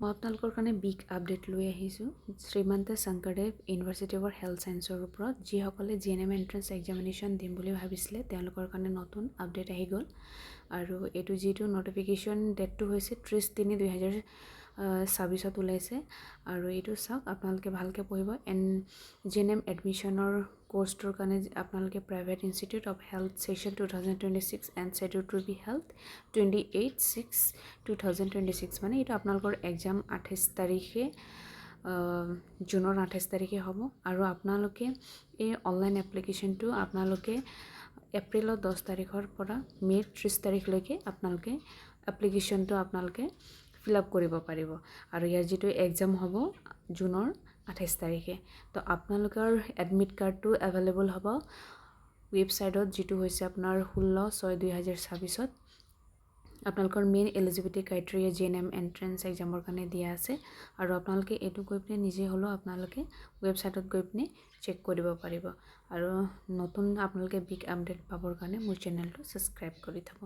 মই আপোনালোকৰ কাৰণে বিগ আপডেট লৈ আহিছোঁ Srimanta Sankardev university of health ছায়েন্সৰ ওপৰত যিসকলে GNM এণ্ট্ৰেন্স এক্সামিনেশ্যন দিম বুলি ভাবিছিলে তেওঁলোকৰ কাৰণে নতুন আপডেট আহি গ'ল আৰু এইটো যিটো নটিফিকেশ্যন ডেটটো হৈছে 30/3/2026 ওলাইছে আৰু এইটো চাওক আপোনালোকে ভালকৈ পঢ়িব GNM এডমিশ্যনৰ কোৰ্চটোৰ কাৰণে আপোনালোকে private institute of health session 2026 and schedule to be held 28/6/2026 মানে এইটো আপোনালোকৰ এক্সাম 28 তাৰিখে জুনৰ 28 তাৰিখে হ'ব আৰু আপোনালোকে এই অনলাইন এপ্লিকেশ্যনটো আপোনালোকে এপ্ৰিলৰ 10 তাৰিখৰ পৰা মে'ৰ 30 তাৰিখলৈকে আপোনালোকে এপ্লিকেশ্যনটো আপোনালোকে ফিল আপ কৰিব পাৰিব আৰু ইয়াৰ যিটো এক্সাম হ'ব জুনৰ 28 তাৰিখে তো আপোনালোকৰ এডমিট কাৰ্ডটো এভেইলেবল হ'ব ৱেবছাইটত যিটো হৈছে আপোনাৰ 16/6/2026 আপোনালোকৰ main eligibility criteria GNM entrance এক্সামৰ কাৰণে দিয়া আছে আৰু আপোনালোকে এইটো গৈ পিনে নিজে হ'লেও আপোনালোকে ৱেবছাইটত গৈ পিনে চেক কৰিব পাৰিব আৰু নতুন আপোনালোকে বিগ আপডেট পাবৰ কাৰণে মোৰ চেনেলটো ছাবস্ক্ৰাইব কৰি থ'ব